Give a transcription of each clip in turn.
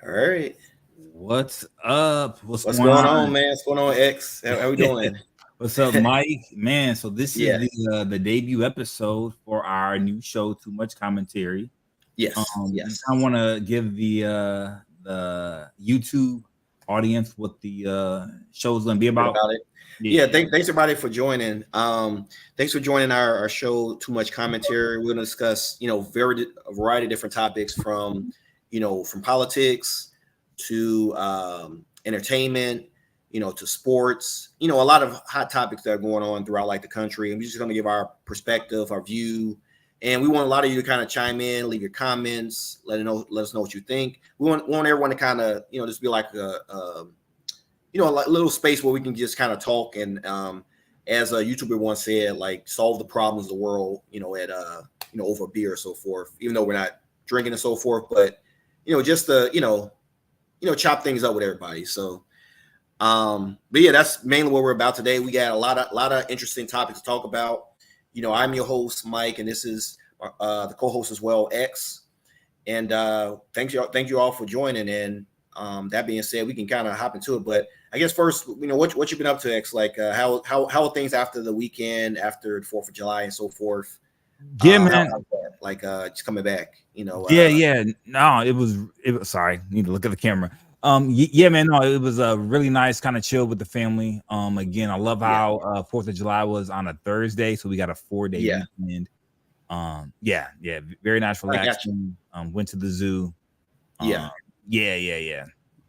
All right. What's up? What's What's going going on, on? man? What's going on, X? How we doing? What's up, Mike? Man, so this is Yeah. the debut episode for our new show, Too Much Commentary. Yes. Yes. I want to give the YouTube audience what the show is going to be Bit about. about it. Yeah, Yeah. Thanks everybody for joining. Thanks for joining our show. Too much commentary. We're going to discuss, a variety of different topics from, from politics to entertainment, to sports. A lot of hot topics that are going on throughout like the country. And we're just going to give our perspective, our view. And we want a lot of you to kind of chime in, leave your comments, let us know what you think. We want everyone to kind of, just be like a little space where we can just kind of talk and, as a YouTuber once said, like solve the problems of the world, at over beer or so forth. Even though we're not drinking and so forth, but just to chop things up with everybody. So, but yeah, that's mainly what we're about today. We got a lot of interesting topics to talk about. I'm your host, Mike, and this is the co-host as well, X. And thank you all for joining. And that being said, we can kind of hop into it. But I guess first, what you've been up to, X? Like how are things after the weekend, after the 4th of July and so forth? Yeah, man. Just coming back, Yeah. No, it was. Sorry, need to look at the camera. Yeah, man. No, it was a really nice kind of chill with the family. Again, I love how 4th of July was on a Thursday, so we got a 4-day weekend. Yeah, very nice, relaxing. Went to the zoo. Yeah.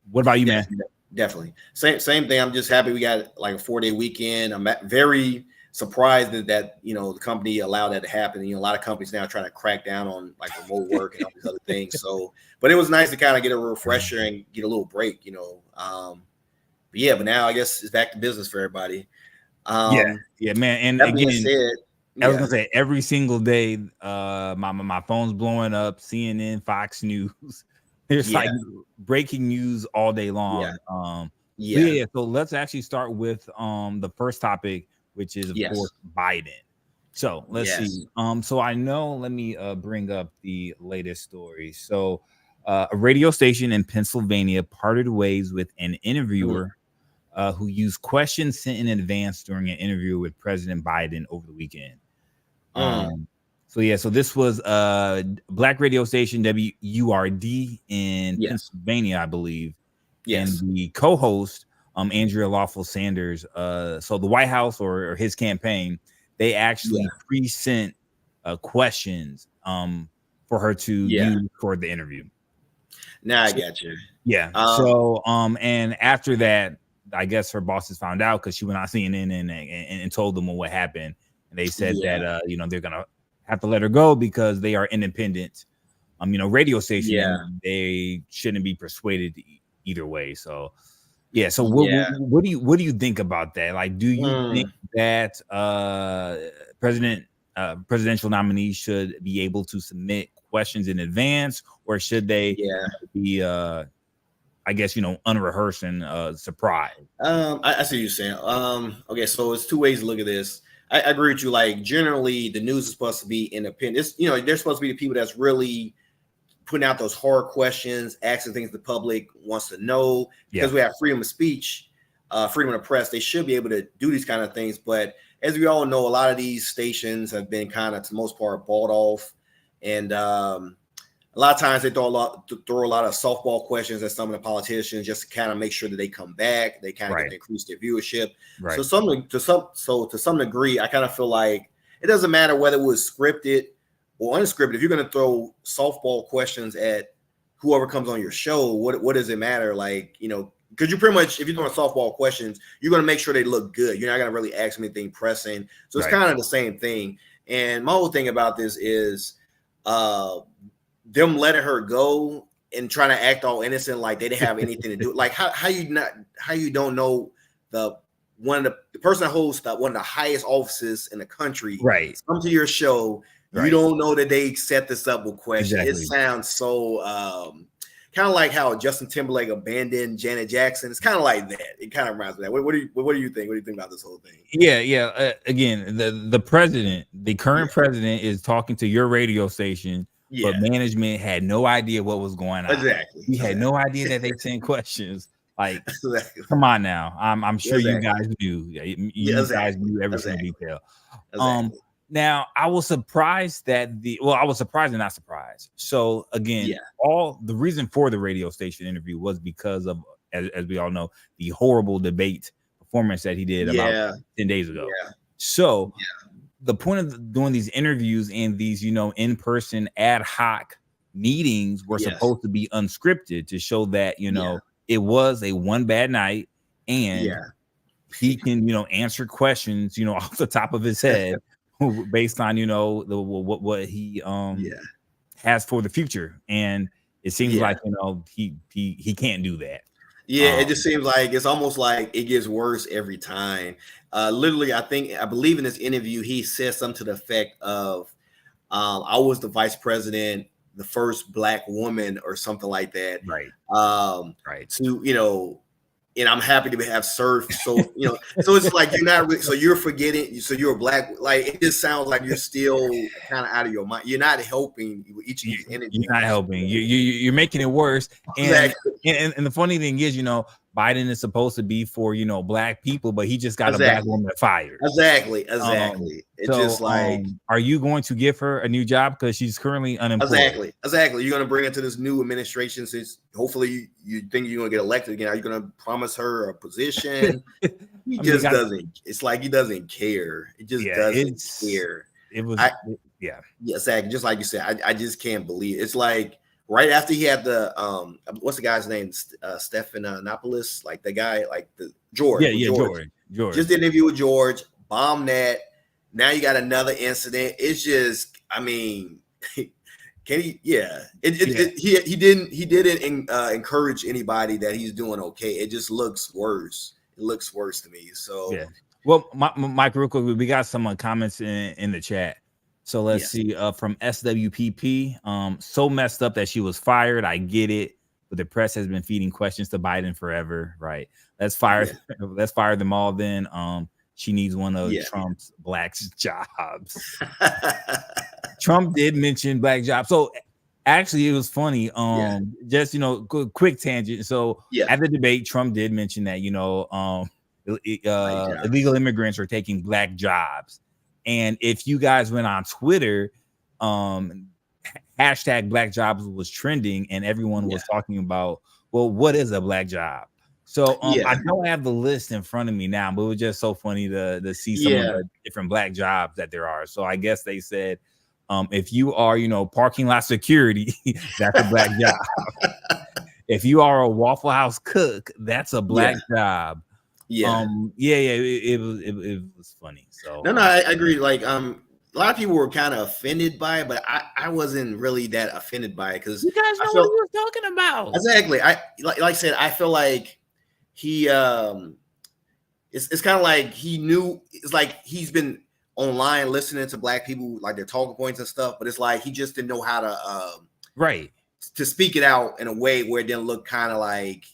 What about you, man? Definitely. Same thing. I'm just happy we got like a 4-day weekend. I'm very surprised that the company allowed that to happen. A lot of companies now trying to crack down on like remote work and all these other things. So, but it was nice to kind of get a refresher and get a little break. But now I guess it's back to business for everybody. Yeah, man. And that again, being said, I was gonna say every single day, my phone's blowing up. CNN, Fox News. There's like breaking news all day long. So let's actually start with the first topic, which is of course Biden. So let's see. So I know. Let me bring up the latest story. So a radio station in Pennsylvania parted ways with an interviewer who used questions sent in advance during an interview with President Biden over the weekend. So this was a black radio station, WURD in Pennsylvania, I believe. Yes. And the co-host, Andrea Lawful Sanders. So the White House or his campaign, they actually pre-sent questions for her to use for the interview. Now I got you. Yeah. And after that, I guess her bosses found out because she went on CNN and told them what happened. And they said that they're gonna have to let her go because they are independent, radio station. And they shouldn't be persuaded either way. So, So what do you think about that? Like, do you think that presidential nominees should be able to submit questions in advance, or should they be I guess unrehearsed and surprise? I see what you're saying. Okay, so it's two ways to look at this. I agree with you. Like generally, the news is supposed to be independent. They're supposed to be the people that's really putting out those hard questions, asking things the public wants to know. Because we have freedom of speech, freedom of the press, they should be able to do these kind of things. But as we all know, a lot of these stations have been kind of, to the most part, bought off, and a lot of times they throw a lot of softball questions at some of the politicians just to kind of make sure that they come back. They kind of get to increase their viewership. Right. So to some degree, I kind of feel like it doesn't matter whether it was scripted or unscripted. If you're going to throw softball questions at whoever comes on your show, what does it matter? Like, because you pretty much, if you're doing softball questions, you're going to make sure they look good. You're not going to really ask them anything pressing. So it's kind of the same thing. And my whole thing about this is, them letting her go and trying to act all innocent, like they didn't have anything to do. Like how you don't know the person that holds one of the highest offices in the country, come to your show. You don't know that they set this up with questions. Exactly. It sounds so kind of like how Justin Timberlake abandoned Janet Jackson. It's kind of like that. It kind of reminds me of that. What do you think? What do you think about this whole thing? Yeah. Again, the president, the current president, is talking to your radio station but management had no idea what was going on. Exactly. We had no idea that they sent questions. Like, come on now. I'm sure you guys knew. You guys knew every single detail. Now I was surprised that I was surprised and not surprised. So again, all the reason for the radio station interview was because of, as we all know, the horrible debate performance that he did about 10 days ago. So the point of doing these interviews and these, in-person ad hoc meetings were supposed to be unscripted to show that, it was a one bad night and he can, answer questions, off the top of his head based on, what he has for the future. And it seems like, he can't do that. Yeah, it just seems like it's almost like it gets worse every time. Literally, I believe in this interview, he said something to the effect of, I was the vice president, the first black woman or something like that. Right. To, and I'm happy to have served. So, so it's like, you're not really, so you're forgetting. So you're a black, like, it just sounds like you're still kind of out of your mind. You're not helping with each of these interviews. You're not helping. You're making it worse. And, and the funny thing is, Biden is supposed to be for, black people, but he just got a black woman fired. Exactly. It's just like, are you going to give her a new job because she's currently unemployed? Exactly. You're going to bring her to this new administration since hopefully you think you're going to get elected again. Are you going to promise her a position? He doesn't. It's like he doesn't care. It just doesn't care. It was, exactly. Just like you said, I just can't believe it. It's like, right after he had the what's the guy's name? Stephanopoulos, like the guy, like the George. George. Just did an interview with George, bombed that. Now you got another incident. It's just, I mean, can he? Yeah. He didn't encourage anybody that he's doing okay. It just looks worse. It looks worse to me. So well, Mike, real quick, we got some comments in the chat. So let's see, from SWPP, so messed up that she was fired. I get it, but the press has been feeding questions to Biden forever, right? Let's fire them all then. She needs one of Trump's black jobs. Trump did mention black jobs. So actually it was funny. Just, quick tangent. So at the debate, Trump did mention that, illegal immigrants are taking black jobs. And if you guys went on Twitter, hashtag black jobs was trending and everyone was talking about, well, what is a black job? So I don't have the list in front of me now, but it was just so funny to see some of the different black jobs that there are. So I guess they said, if you are, parking lot security, that's a black job. If you are a Waffle House cook, that's a black job. It was funny. So no, I agree. Like a lot of people were kind of offended by it, but I wasn't really that offended by it because you guys know what he was talking about. Exactly. Like I said, I feel like he it's kind of like he knew. It's like he's been online listening to black people, like their talking points and stuff, but it's like he just didn't know how to to speak it out in a way where it didn't look kind of like,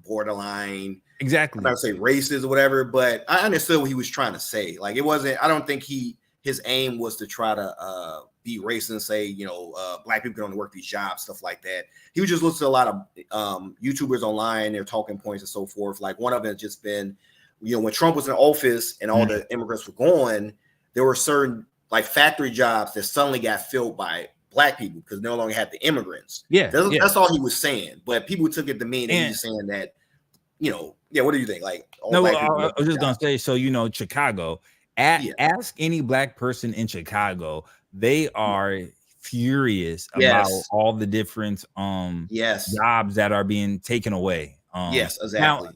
borderline. Exactly. I'm not to say racist or whatever, but I understood what he was trying to say. Like, it wasn't, I don't think his aim was to try to be racist and say, black people can only work these jobs, stuff like that. He was just listening to a lot of YouTubers online, their talking points and so forth. Like, one of them has just been, when Trump was in office and all the immigrants were gone, there were certain like factory jobs that suddenly got filled by black people because they no longer had the immigrants. That's all he was saying. But people took it to mean that he was saying that, what do you think? Like, no, I was just gonna say, so Chicago. Ask any black person in Chicago; they are furious about all the different jobs that are being taken away. Exactly. Now,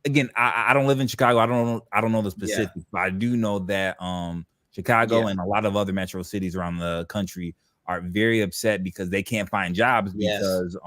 again, I don't live in Chicago. I don't know the specifics, but I do know that Chicago and a lot of other metro cities around the country are very upset because they can't find jobs because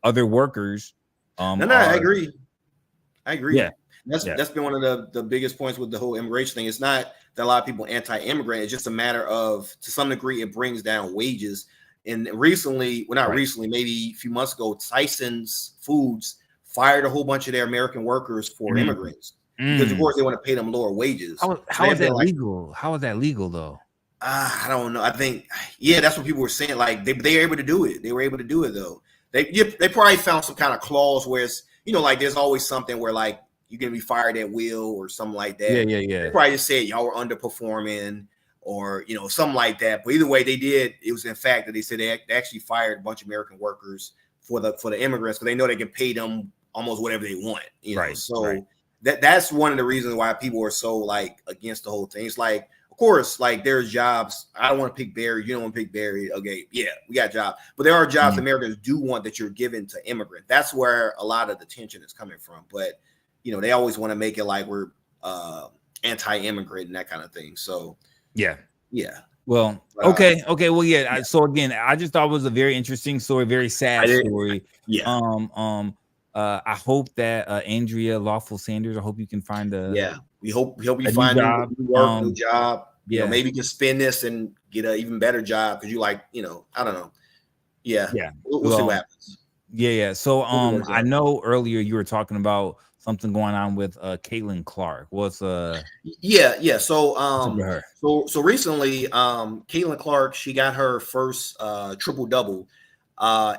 other workers. I agree. Yeah, that's been one of the biggest points with the whole immigration thing. It's not that a lot of people anti-immigrant. It's just a matter of, to some degree, it brings down wages. And recently, maybe a few months ago, Tyson's Foods fired a whole bunch of their American workers for immigrants because, of course, they want to pay them lower wages. How is that legal? How is that legal though? I don't know. I think, that's what people were saying. Like they were able to do it. They were able to do it though. They probably found some kind of clause where it's, like there's always something where like you're gonna be fired at will or something like that. Yeah. They probably just said y'all were underperforming or something like that. But either way, they did. It was in fact that they said they actually fired a bunch of American workers for the immigrants because they know they can pay them almost whatever they want. Right. So that's one of the reasons why people are so like against the whole thing. It's like, of course, like there's jobs. I don't want to pick Barry. You don't want to pick Barry. Okay, yeah, we got jobs. But there are jobs Americans do want that you're given to immigrant. That's where a lot of the tension is coming from. But, they always want to make it like we're anti-immigrant and that kind of thing. So, yeah. Well, okay. Well, yeah. So again, I just thought it was a very interesting story, very sad story. Yeah. I hope that Andrea Lawful Sanders. I hope you can find We hope you find a new job. Maybe you can spin this and get an even better job because you like, I don't know. Yeah. We'll see what happens. Yeah. So I know earlier you were talking about something going on with Caitlin Clark. What's So so recently, Caitlin Clark, she got her first triple-double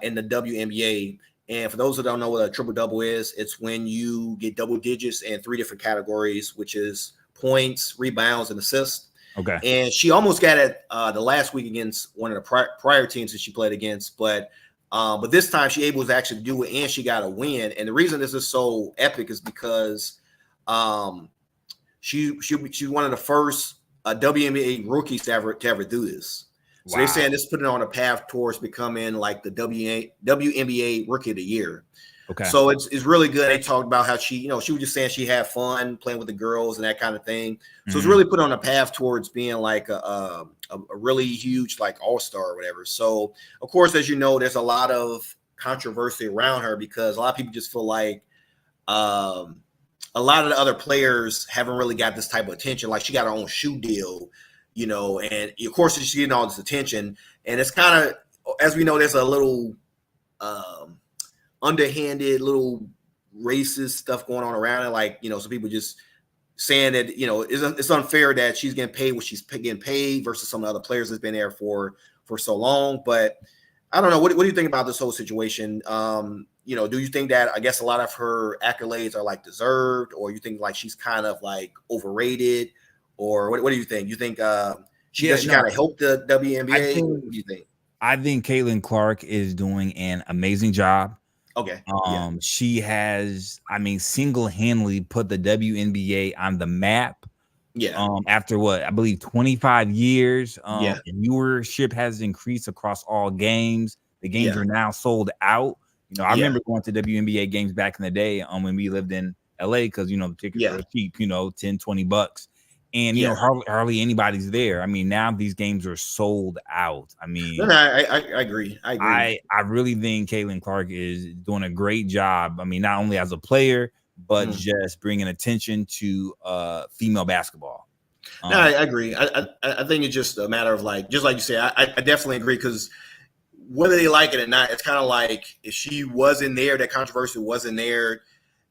in the WNBA. And for those who don't know what a triple-double is, it's when you get double digits in 3 different categories, which is points, rebounds, and assists. Okay. And she almost got it the last week against one of the prior teams that she played against, but this time she able to actually do it, and she got a win. And the reason this is so epic is because she's one of the first WNBA rookies to ever do this. So they're saying this put it on a path towards becoming like the WNBA Rookie of the Year. Okay. So it's really good. They talked about how she was just saying she had fun playing with the girls and that kind of thing. So it's really put on a path towards being like a really huge like all-star or whatever. So of course, as you know, there's a lot of controversy around her because a lot of people just feel like a lot of the other players haven't really got this type of attention. Like she got her own shoe deal. And of course she's getting all this attention, and it's kind of, as we know, there's a little underhanded, little racist stuff going on around it. Like, some people just saying that, it's unfair that she's getting paid what she's getting paid versus some of the other players that's been there for so long. But I don't know. What do you think about this whole situation? Do you think that, I guess, a lot of her accolades are like deserved, or you think like she's kind of like overrated? Or what do you think? You think she kind of helped the WNBA? What do you think? I think Caitlin Clark is doing an amazing job. Okay. She has, single-handedly put the WNBA on the map. Yeah. After what I believe 25 years, viewership has increased across all games. The games are now sold out. I remember going to WNBA games back in the day when we lived in LA because the tickets were cheap, $10-20. And hardly anybody's there. Now these games are sold out. I agree. I really think Caitlin Clark is doing a great job. not only as a player, but just bringing attention to female basketball. No, I agree. I think it's just a matter of like, just like you say, I definitely agree because whether they like it or not, it's kind of like if she wasn't there, that controversy wasn't there,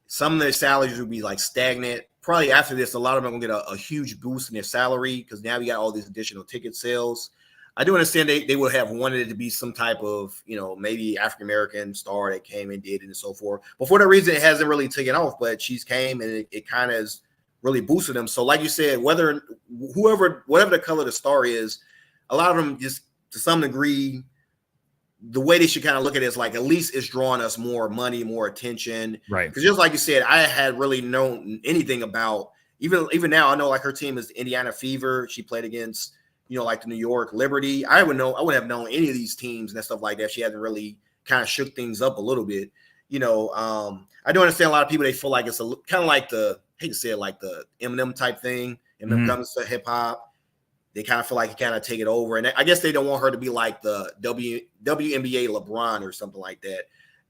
some of their salaries would be like stagnant. Probably after this, a lot of them are going to get a huge boost in their salary because now we got all these additional ticket sales. I do understand they would have wanted it to be some type of, maybe African-American star that came and did it and so forth. But for that reason, it hasn't really taken off, but she's came and it kind of has really boosted them. So like you said, whatever the color of the star is, a lot of them just to some degree, the way they should kind of look at it is like, at least it's drawing us more money, more attention. Right. Because just like you said, I had really known anything about, even now, I know like her team is the Indiana Fever. She played against, like the New York Liberty. I wouldn't have known any of these teams and stuff like that. She hasn't really kind of shook things up a little bit. I do understand a lot of people, they feel like it's kind of like I hate to say it, like the Eminem type thing. Eminem comes to hip hop. They kind of feel like he kind of take it over. And I guess they don't want her to be like the WNBA LeBron or something like that.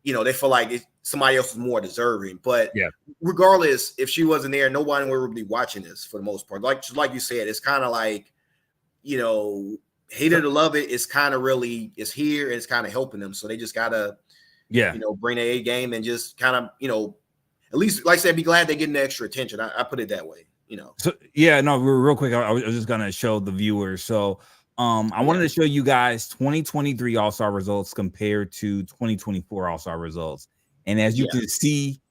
They feel like somebody else is more deserving. But regardless, if she wasn't there, nobody would be watching this for the most part. Like you said, it's kind of like, hate it or love it. It's kind of really, it's here and it's kind of helping them. So they just got to, bring their A game and just kind of, at least, like I said, be glad they're getting the extra attention. I put it that way. So yeah, no, real quick. I was just gonna show the viewers. So I wanted to show you guys 2023 All-Star results compared to 2024 All-Star results. And as you can see,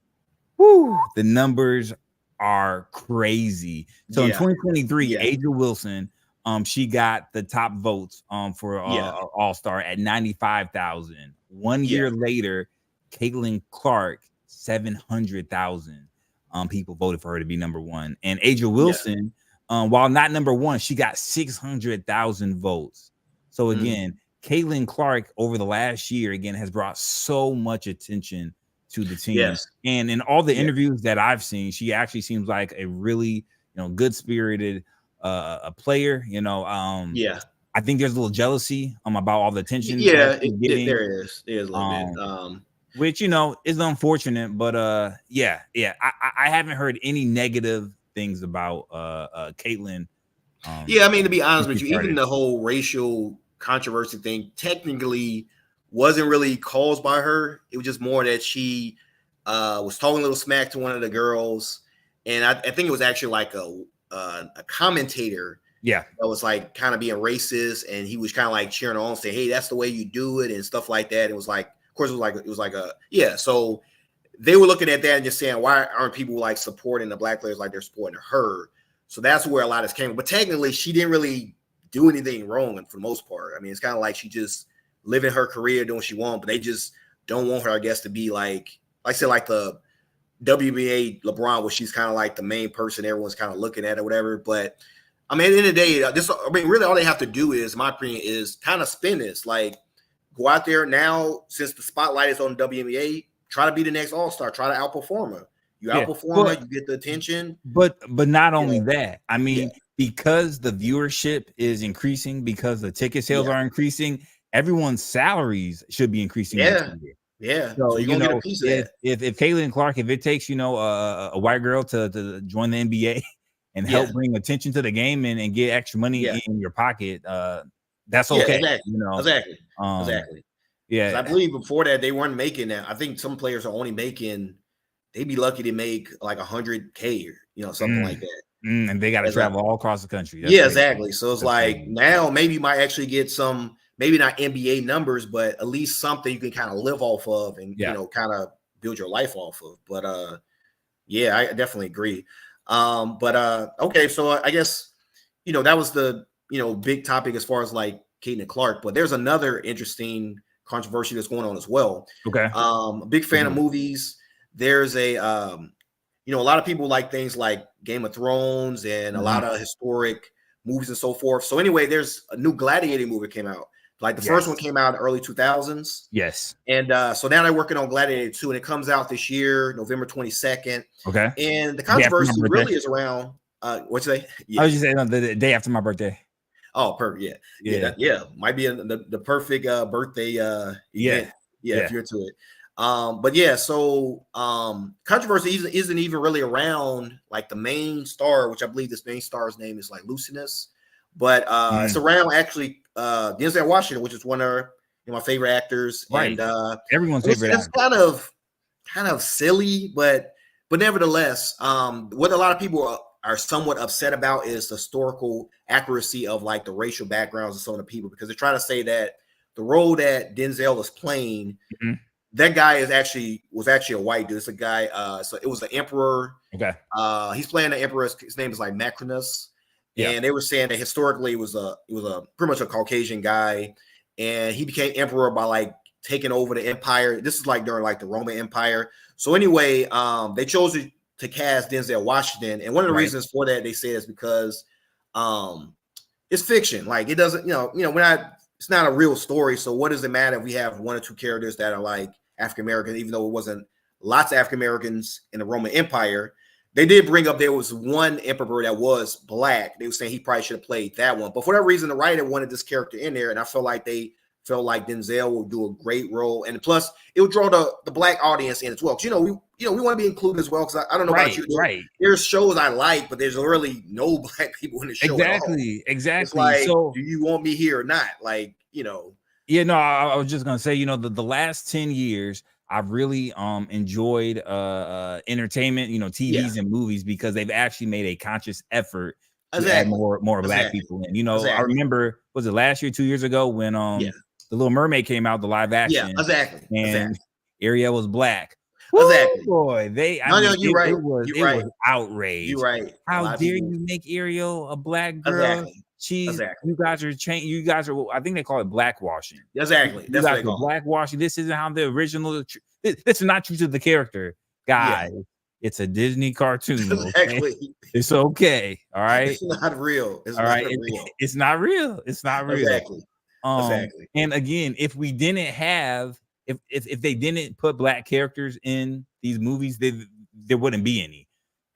the numbers are crazy. So in 2023, Aja Wilson, she got the top votes for All-Star at 95,000. 1 year later, Caitlin Clark, 700,000 people voted for her to be number one. And Aja Wilson, while not number one, she got 600,000 votes. So again, Caitlin Clark over the last year again has brought so much attention to the team. And in all the interviews that I've seen, she actually seems like a really good spirited a player. I think there's a little jealousy about all the attention. There is a little bit. Which is unfortunate, but I haven't heard any negative things about Caitlin. I mean, to be honest with you, even the whole racial controversy thing technically wasn't really caused by her. It was just more that she was talking a little smack to one of the girls, and I think it was actually like a commentator. That was like kind of being racist, and he was kind of like cheering on, saying, "Hey, that's the way you do it," and stuff like that. It was like, of course, it was like a So they were looking at that and just saying, "Why aren't people like supporting the black players like they're supporting her?" So that's where a lot of this came from. But technically, she didn't really do anything wrong for the most part. I mean, it's kind of like she just living her career, doing what she wants, but they just don't want her, I guess, to be like I said, like the WNBA LeBron, where she's kind of like the main person everyone's kind of looking at or whatever. But I mean, at the end of the day, really all they have to do is, my opinion, is kind of spin this. Like, go out there now, since the spotlight is on the WNBA, try to be the next All-Star, try to outperform her. You outperform her, you get the attention. But not only that, I mean, because the viewership is increasing, because the ticket sales are increasing, everyone's salaries should be increasing. So you're gonna get a piece of that. If Caitlin Clark, if it takes a white girl to join the NBA and help bring attention to the game and get extra money in your pocket, that's okay. Exactly. I believe before that they weren't making that. I think some players are only making, they'd be lucky to make like 100K or something like that. And they got to travel all across the country. That's crazy. Exactly. So it's like now maybe you might actually get some, maybe not NBA numbers, but at least something you can kind of live off of and kind of build your life off of. But I definitely agree. Okay, so I guess that was the big topic as far as like Caitlin Clark. But there's another interesting controversy that's going on as well. Okay. A big fan of movies. There's a lot of people like things like Game of Thrones and a lot of historic movies and so forth. So anyway, there's a new Gladiator movie came out. Like the first one came out in the early 2000s. Yes. And so now they're working on Gladiator II, and it comes out this year, November 22nd. Okay. And the controversy really is around what's today? I was just saying the day after my birthday. Oh, perfect. Might be the perfect birthday event. If you're into it. So controversy isn't even really around like the main star, which I believe this main star's name is like Lucinus, but it's around actually Denzel Washington, which is one of my favorite actors, right? And everyone's favorite. It's kind of silly, but nevertheless, what a lot of people are somewhat upset about is the historical accuracy of like the racial backgrounds of some of the people, because they're trying to say that the role that Denzel is playing. That guy was actually a white dude. It's a guy. So it was the emperor. Okay. He's playing the emperor. His name is like Macrinus. And they were saying that historically it was a pretty much a Caucasian guy, and he became emperor by like taking over the empire. This is like during like the Roman Empire. So anyway, they chose to cast Denzel Washington, and one of the reasons for that, they say, is because it's fiction. Like it doesn't, it's not a real story. So what does it matter if we have one or two characters that are like African American, even though it wasn't lots of African Americans in the Roman Empire? They did bring up there was one emperor that was black. They were saying he probably should have played that one, but for that reason, the writer wanted this character in there, and I felt like Denzel will do a great role, and plus it would draw the black audience in as well. Because we want to be included as well. Because I don't know about you, there's shows I like, but there's really no black people in the show. Exactly. It's like, so do you want me here or not? Like, Yeah, no, I was just gonna say, the last 10 years, I've really enjoyed entertainment, TVs and movies, because they've actually made a conscious effort to add more Black people in. I remember, was it last year, 2 years ago, when The Little Mermaid came out, the live action. And Ariel was Black. Exactly. Boy, you're right. It was outrage. You're right. How dare you make Ariel a Black girl? You guys are changing. You guys are. I think they call it blackwashing. Exactly. That's what they call it. Blackwashing. This isn't how the original. This is not true to the character, guys. Yeah. It's a Disney cartoon. Exactly. Okay? It's okay. All right. It's not real. It's all right. Real. It's not real. It's not real. Exactly. Exactly. And again, if we didn't have, if they didn't put Black characters in these movies, there wouldn't be any.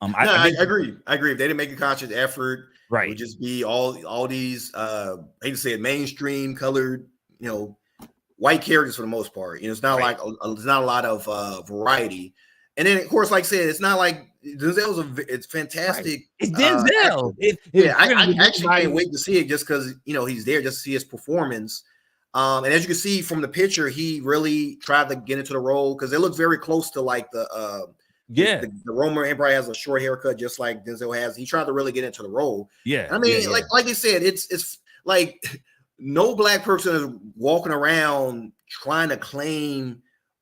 I agree. I agree. If they didn't make a conscious effort, right, it would just be all these I hate to say it, mainstream colored, white characters for the most part. It's not like there's not a lot of variety. And then of course, like I said, it's not like Denzel's it's fantastic. Right. It's Denzel. I actually can't wait to see it just because he's there, just to see his performance. And as you can see from the picture, he really tried to get into the role because it looks very close to like the Roman Empire has a short haircut just like Denzel has. He tried to really get into the role. Yeah, I mean, like you said, it's like no Black person is walking around trying to claim,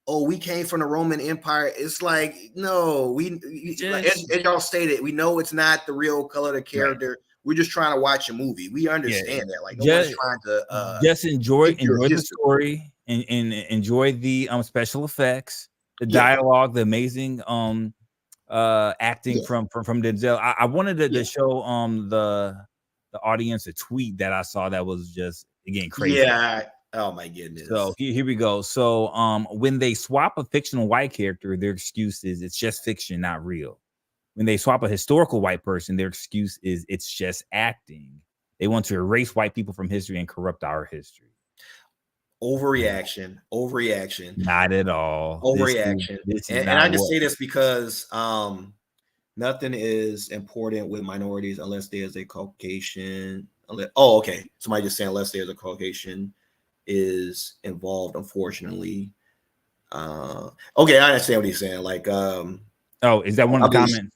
oh, we came from the Roman Empire. It's like, no, as y'all stated, we know it's not the real color of the character. Right. We're just trying to watch a movie. We understand that. Like, nobody's trying to just enjoy the story and enjoy the special effects, the dialogue, the amazing acting from Denzel. I wanted to show the audience a tweet that I saw that was just again crazy. Yeah. Oh my goodness. So here we go. So when they swap a fictional white character, their excuse is it's just fiction, not real. When they swap a historical white person, their excuse is it's just acting. They want to erase white people from history and corrupt our history. Overreaction. Not at all. Overreaction. And I just say this because nothing is important with minorities unless there's a Caucasian. Okay. Somebody just saying unless there's a Caucasian is involved, unfortunately. Okay, I understand what he's saying. Like, is that one of the comments?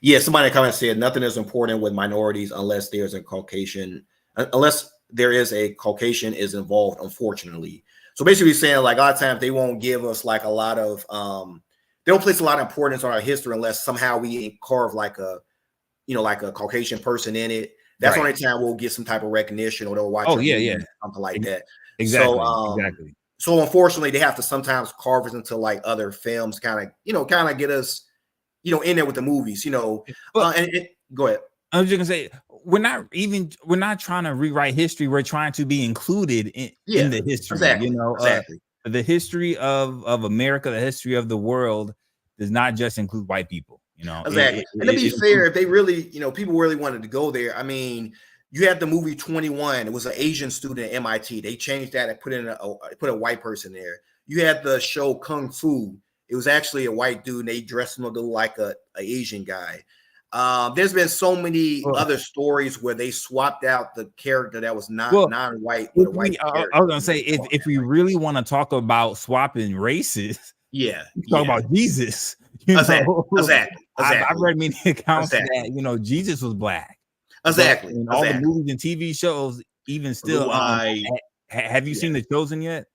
Yeah, somebody in the comments said nothing is important with minorities unless there's a Caucasian, unless there is a Caucasian is involved, unfortunately. So basically saying like a lot of times they won't give us like a lot of they don't place a lot of importance on our history unless somehow we carve like a Caucasian person in it. That's the only time we'll get some type of recognition or they'll watch something like that. Exactly. So unfortunately, they have to sometimes carve us into like other films, kind of get us, in there with the movies, go ahead. I was just gonna say we're not trying to rewrite history. We're trying to be included in the history. Exactly. The history of America, the history of the world does not just include white people. Exactly. And to be fair, if they really, people really wanted to go there, I mean. You had the movie 21. It was an Asian student at MIT. They changed that and put a white person there. You had the show Kung Fu. It was actually a white dude. And they dressed him up to look like a Asian guy. There's been so many other stories where they swapped out the character that was non-white with a white character. I was gonna say if we really want to talk about swapping races, talk about Jesus. Exactly. I've read many accounts that Jesus was Black. Exactly. In all the movies and TV shows, even still, have you seen The Chosen yet?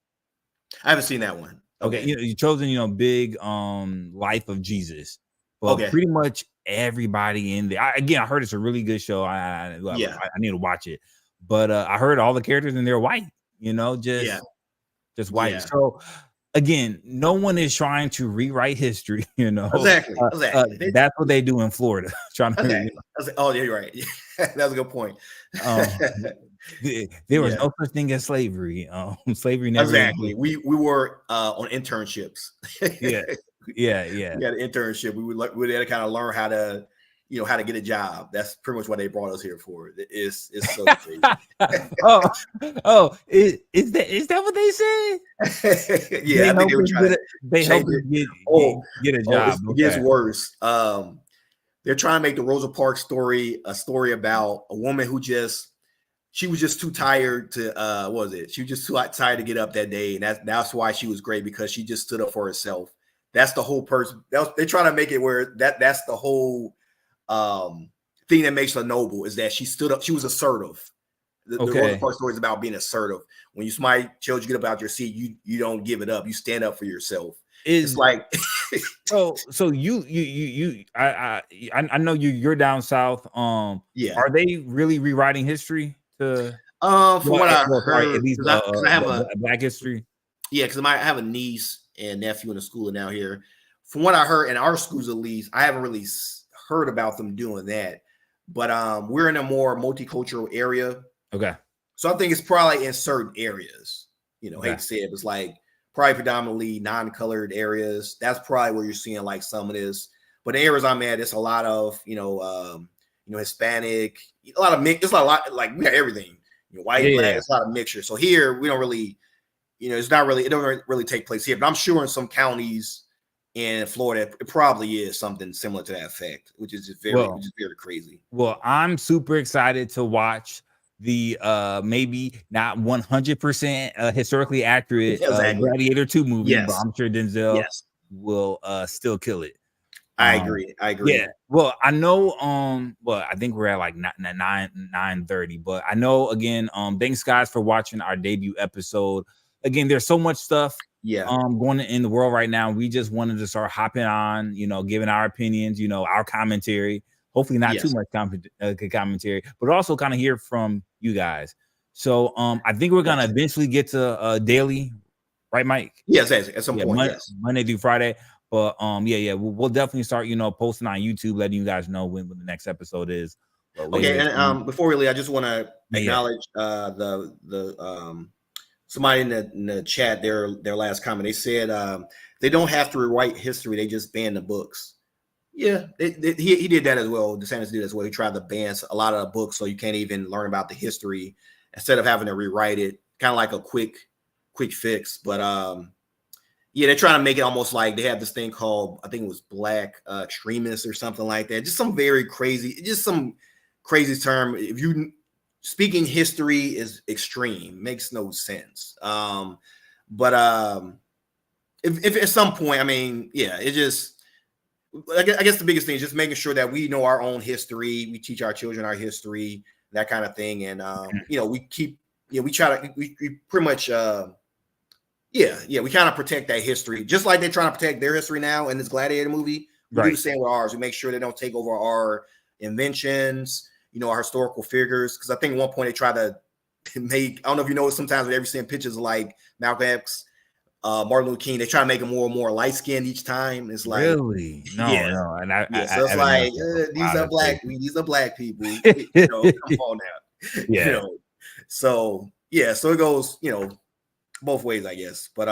I haven't seen that one. Okay, you Chosen, big life of Jesus. Well, pretty much everybody in there. I heard it's a really good show. I need to watch it. But I heard all the characters in there are white. Just white. Yeah. So again, no one is trying to rewrite history. Exactly. That's what they do in Florida. Trying to. Oh, yeah, you're right. That's a good point. There was no such thing as slavery. Slavery never. Exactly. We were on internships. Yeah. We had an internship. We had to kind of learn how to, how to get a job. That's pretty much what they brought us here for. It's so crazy. Is that what they said? Yeah, I think they were trying they help you get a job. It gets worse. They're trying to make the Rosa Parks story a story about a woman who just she was just too tired to what was it? She was just too tired to get up that day, and that's why she was great, because she just stood up for herself. That's the whole person. They try to make it where that's the whole thing that makes her noble, is that she stood up. She was assertive. The first story is about being assertive. When somebody tells you to get up out your seat, you don't give it up. You stand up for yourself. It's like so I know you're down south. Yeah. Are they really rewriting history to from what I heard, at least because I have a Black history? Yeah, because I have a niece and nephew in the school now here. From what I heard, in our schools at least, I haven't really heard about them doing that. But we're in a more multicultural area. Okay. So I think it's probably in certain areas. You know, hate to say it, it's like probably predominantly non-colored areas. That's probably where you're seeing like some of this. But the areas I'm at, it's a lot of Hispanic, a lot of mix. It's a lot like we got everything. White, black. It's a lot of mixture. So here we don't really, it's not really. It doesn't really take place here. But I'm sure in some counties in Florida, it probably is something similar to that effect, which is just very crazy. Well, I'm super excited to watch the maybe not 100% historically accurate Gladiator II movie, but I'm sure Denzel will still kill it. I agree. Yeah. Well, I know I think we're at like 9:30, but I know again, thanks guys for watching our debut episode. Again, there's so much stuff going in the world right now. We just wanted to start hopping on, giving our opinions, our commentary. Hopefully not too much commentary, but also kind of hear from you guys. So I think we're gonna eventually get to daily, right, Mike? Yes, at some point. Monday through Friday. But we'll definitely start, posting on YouTube, letting you guys know when the next episode is. Okay, and before we leave, I just want to acknowledge the somebody in the chat, their last comment. They said they don't have to rewrite history; they just ban the books. Yeah, he did that as well. DeSantis did as well. He tried to ban a lot of the books, so you can't even learn about the history instead of having to rewrite it. Kind of like a quick fix. But they're trying to make it almost like they have this thing called, I think it was black extremists or something like that. Just some very crazy, term. If you speaking history is extreme, makes no sense. But if at some point, it just. I guess the biggest thing is just making sure that we know our own history. We teach our children our history, that kind of thing. And, we pretty much, we kind of protect that history, just like they're trying to protect their history now in this Gladiator movie. We do the same with ours. We make sure they don't take over our inventions, our historical figures. Because I think at one point they try to make, I don't know if you know, sometimes whenever you're seeing pictures of like Malcolm X, Martin Luther King, they try to make them more and more light skinned each time. It's like really no, and so it's like these are black people. Come on now, So so it goes, both ways, I guess. But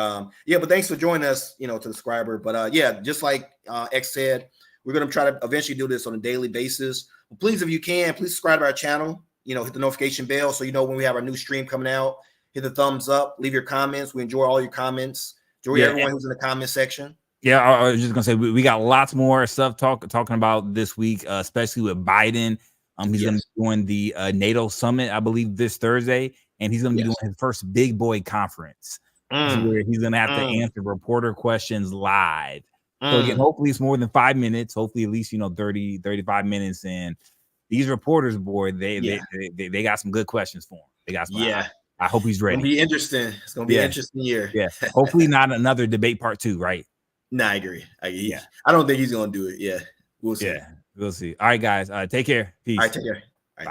but thanks for joining us, to the subscriber. But just like X said, we're gonna try to eventually do this on a daily basis. But please, if you can, please subscribe to our channel. Hit the notification bell so you know when we have our new stream coming out. Hit the thumbs up, leave your comments. We enjoy all your comments. Enjoy everyone who's in the comment section. Yeah, I was just gonna say we got lots more stuff talking about this week, especially with Biden. He's gonna be doing the NATO summit, I believe, this Thursday, and he's gonna be doing his first big boy conference, where he's gonna have to answer reporter questions live. So again, hopefully it's more than 5 minutes. Hopefully at least 30, 35 minutes. And these reporters, boy, they got some good questions for him. They got some. I hope he's ready. It's gonna be interesting. It's gonna be an interesting year. Yeah. Hopefully not another debate part 2, right? No, I agree. I don't think he's gonna do it. Yeah. We'll see. Yeah, we'll see. All right, guys. Take care. Peace. All right, take care. Bye.